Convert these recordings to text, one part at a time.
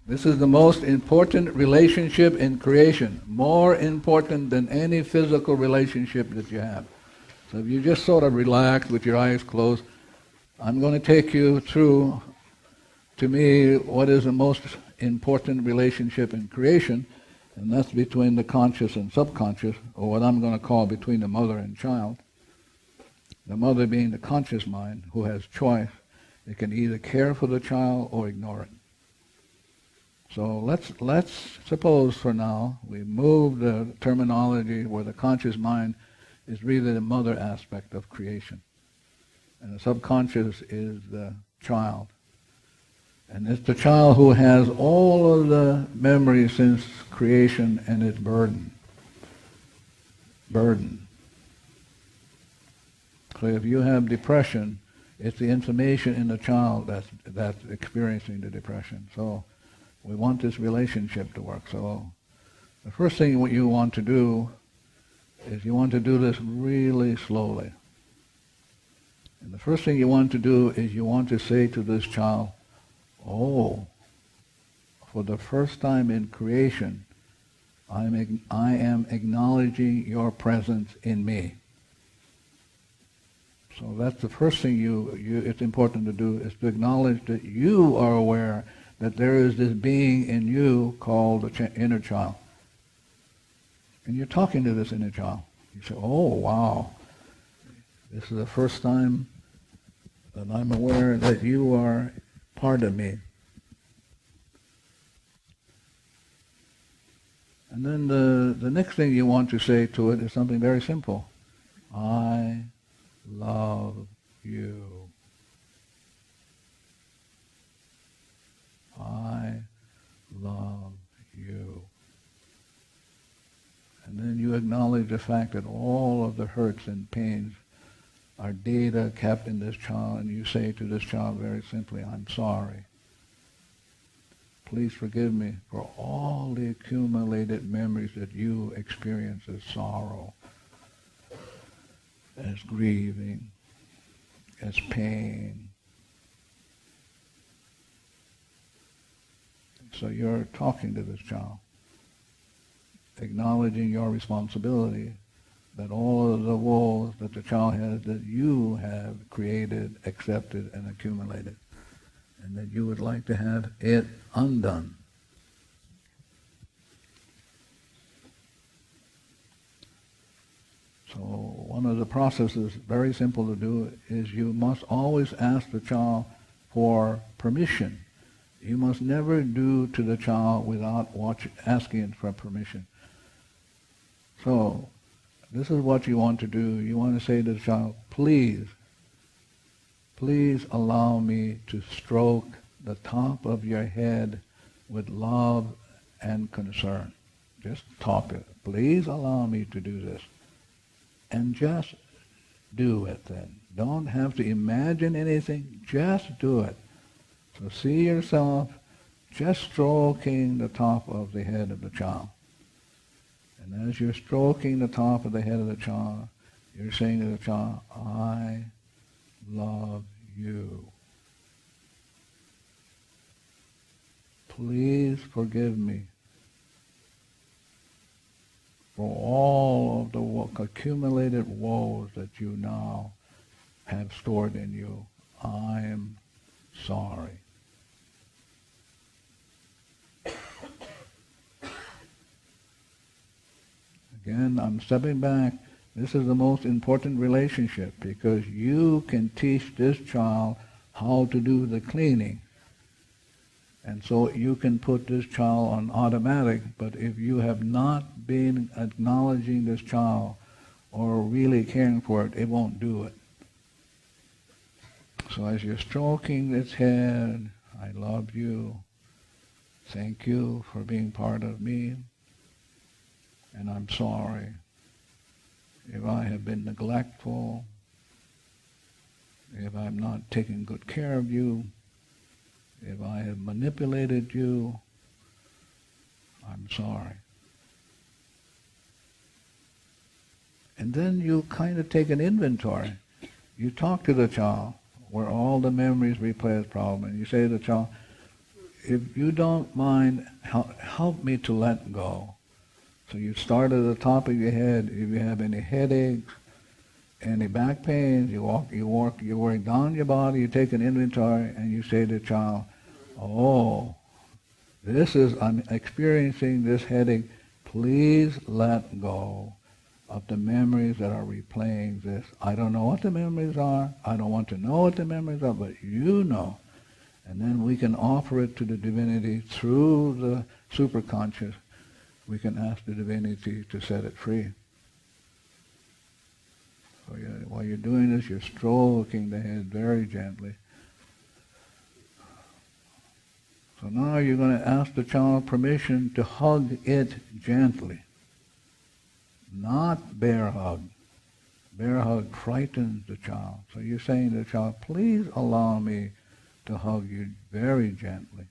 This is the most important relationship in creation, more important than any physical relationship that you have. So if you just sort of relax with your eyes closed, I'm going to take you through, to me, what is the most important relationship in creation, and that's between the conscious and subconscious, or what I'm going to call between the mother and child. The mother being the conscious mind, who has choice. It can either care for the child or ignore it. So let's suppose for now we move the terminology where the conscious mind is really the mother aspect of creation, and the subconscious is the child. And it's the child who has all of the memories since creation and its burden. So if you have depression, it's the information in the child that's experiencing the depression. So we want this relationship to work. So the first thing what you want to do is you want to do this really slowly. And the first thing you want to do is you want to say to this child, oh, for the first time in creation, I am acknowledging your presence in me. So that's the first thing it's important to do, is to acknowledge that you are aware that there is this being in you called the inner child. And you're talking to this inner child. You say, oh, wow, this is the first time that I'm aware that you are part of me. And then the next thing you want to say to it is something very simple. I love you. I love you. And then you acknowledge the fact that all of the hurts and pains are data kept in this child, and you say to this child very simply, I'm sorry. Please forgive me for all the accumulated memories that you experience as sorrow, as grieving, as pain. So you're talking to this child, acknowledging your responsibility, that all of the woes that the child has, that you have created, accepted, and accumulated, and that you would like to have it undone. So one of the processes, very simple to do, is you must always ask the child for permission. You must never do to the child without asking it for permission. So this is what you want to do. You want to say to the child, please allow me to stroke the top of your head with love and concern. Just talk it. Please allow me to do this. And just do it then. Don't have to imagine anything, just do it. So see yourself just stroking the top of the head of the child. And as you're stroking the top of the head of the child, you're saying to the child, I love you. Please forgive me for all of the accumulated woes that you now have stored in you. I'm sorry. Again, I'm stepping back. This is the most important relationship, because you can teach this child how to do the cleaning. And so you can put this child on automatic, but if you have not been acknowledging this child or really caring for it, it won't do it. So as you're stroking its head, I love you, thank you for being part of me, and I'm sorry if I have been neglectful, if I'm not taking good care of you, if I have manipulated you, I'm sorry. And then you kind of take an inventory. You talk to the child where all the memories replay this problem, and you say to the child, if you don't mind, help me to let go. So you start at the top of your head. If you have any headaches, any back pains, you work down your body, you take an inventory, and you say to the child, oh, I'm experiencing this headache. Please let go of the memories that are replaying this. I don't know what the memories are. I don't want to know what the memories are, but you know. And then we can offer it to the divinity through the superconscious. We can ask the divinity to set it free. So while you're doing this, you're stroking the head very gently. So now you're going to ask the child permission to hug it gently. Not bear hug. Bear hug frightens the child. So you're saying to the child, please allow me to hug you very gently.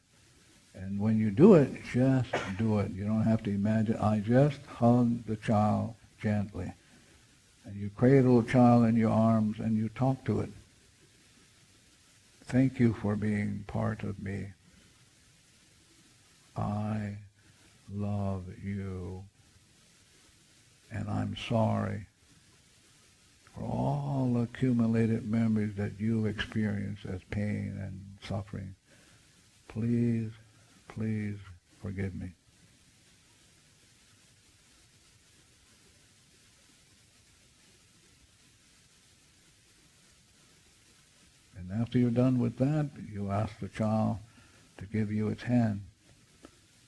And when you do it, just do it. You don't have to imagine. I just hug the child gently. And you cradle the child in your arms and you talk to it. Thank you for being part of me. I love you. And I'm sorry for all the accumulated memories that you experience as pain and suffering. Please, please forgive me. And after you're done with that, you ask the child to give you its hand.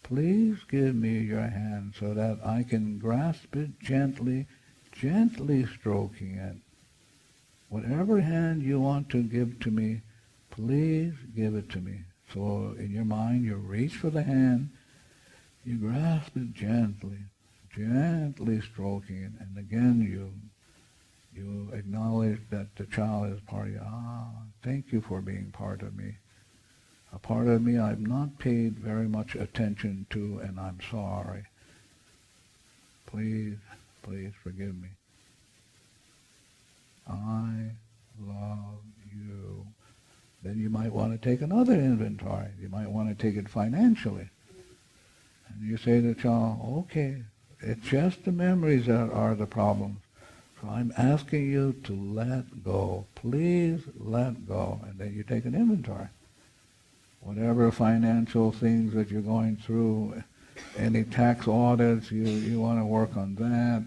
Please give me your hand so that I can grasp it gently, gently stroking it. Whatever hand you want to give to me, please give it to me. So in your mind, you reach for the hand, you grasp it gently, gently stroking it, and again you acknowledge that the child is part of you. Thank you for being part of me. A part of me I've not paid very much attention to, and I'm sorry. Please, please forgive me. I love you. Then you might want to take another inventory. You might want to take it financially. And you say to the child, okay, it's just the memories that are the problems. So I'm asking you to let go. Please let go. And then you take an inventory. Whatever financial things that you're going through, any tax audits, you want to work on that.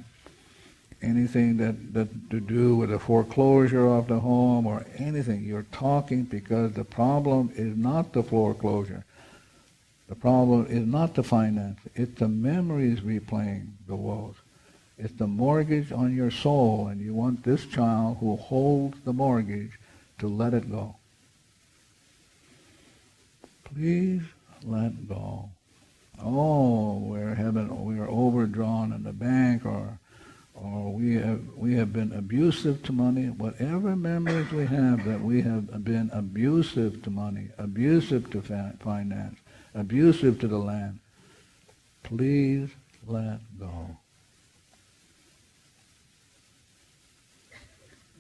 Anything that to do with the foreclosure of the home or anything, you're talking because the problem is not the foreclosure. The problem is not the finance. It's the memories replaying the woes. It's the mortgage on your soul, and you want this child who holds the mortgage to let it go. Please let go. Oh, we're overdrawn in the bank, or we have been abusive to money. Whatever memories we have that we have been abusive to money, abusive to finance, abusive to the land, please let go.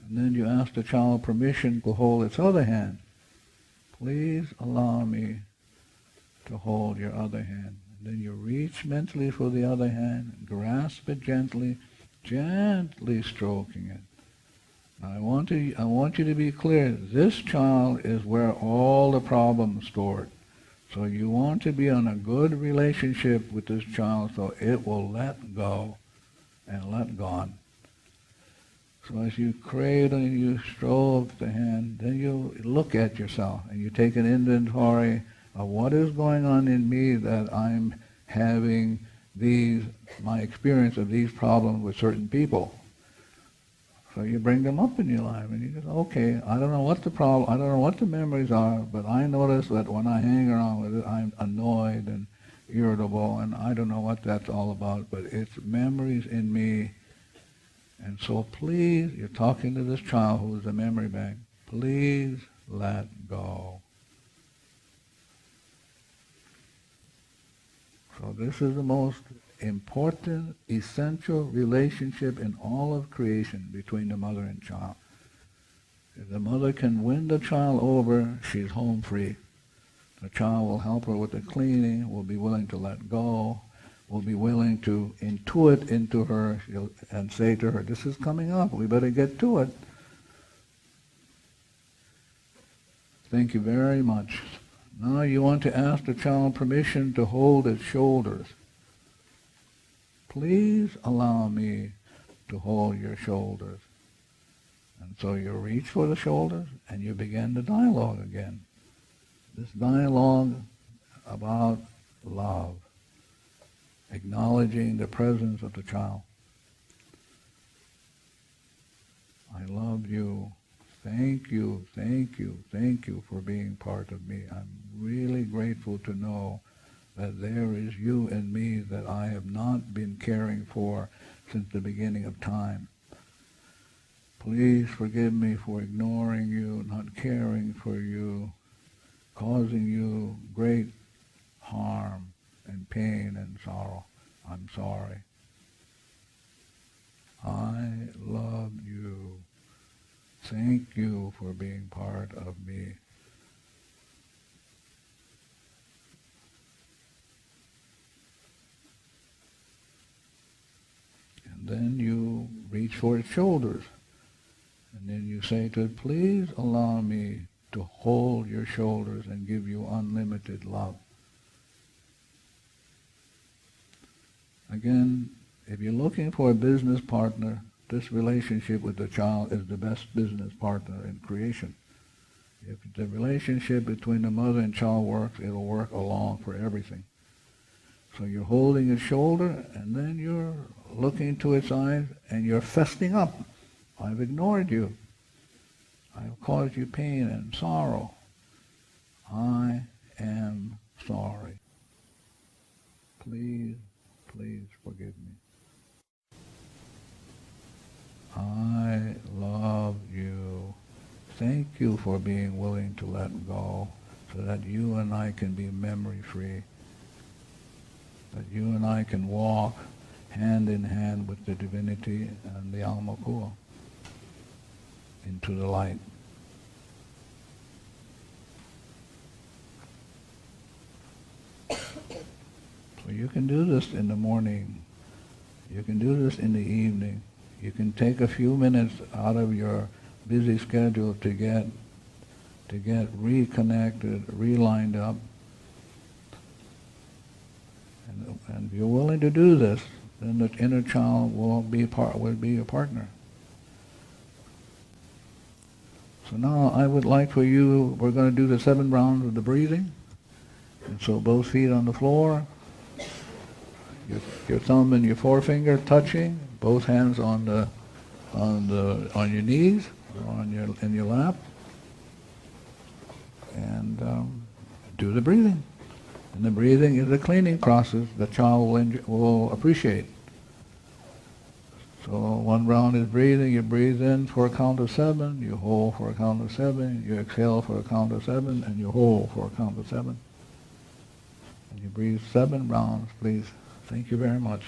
And then you ask the child permission to hold its other hand. Please allow me to hold your other hand. And then you reach mentally for the other hand, grasp it gently, gently stroking it. Now I want you to be clear. This child is where all the problems are stored. So you want to be on a good relationship with this child so it will let go and let go. So as you cradle and you stroke the hand, then you look at yourself and you take an inventory of what is going on in me that I'm having my experience of these problems with certain people. So you bring them up in your life and you go, okay, I don't know what the problem, I don't know what the memories are, but I notice that when I hang around with it, I'm annoyed and irritable, and I don't know what that's all about, but it's memories in me. And so please, you're talking to this child who is a memory bank, please let go. So this is the most important, essential relationship in all of creation between the mother and child. If the mother can win the child over, she's home free. The child will help her with the cleaning, will be willing to let go, will be willing to intuit into her and say to her, this is coming up, we better get to it. Thank you very much. Now you want to ask the child permission to hold its shoulders. Please allow me to hold your shoulders. And so you reach for the shoulders and you begin the dialogue again. This dialogue about love, acknowledging the presence of the child. I love you. Thank you, thank you, thank you for being part of me. I'm really grateful to know that there is you in me that I have not been caring for since the beginning of time. Please forgive me for ignoring you, not caring for you, causing you great harm and pain and sorrow. I'm sorry. I love you. Thank you for being part of me. And then you reach for its shoulders. And then you say to it, please allow me to hold your shoulders and give you unlimited love. Again, if you're looking for a business partner, this relationship with the child is the best business partner in creation. If the relationship between the mother and child works, it'll work along for everything. So you're holding its shoulder, and then you're looking into its eyes, and you're festing up. I've ignored you. I've caused you pain and sorrow. I am sorry. Please, please forgive me. I love you. Thank you for being willing to let go so that you and I can be memory-free, that you and I can walk hand in hand with the divinity and the alma kua into the light. So you can do this in the morning. You can do this in the evening. You can take a few minutes out of your busy schedule to get reconnected, relined up. And if you're willing to do this, then the inner child will be your partner. So now I would like for you, we're going to do the 7 rounds of the breathing. And so both feet on the floor, your thumb and your forefinger touching, both hands on your knees, or in your lap, and do the breathing. And the breathing is a cleaning process the child will appreciate. So 1 round is breathing. You breathe in for a count of 7, you hold for a count of 7, you exhale for a count of 7, and you hold for a count of 7. And you breathe 7 rounds, please. Thank you very much.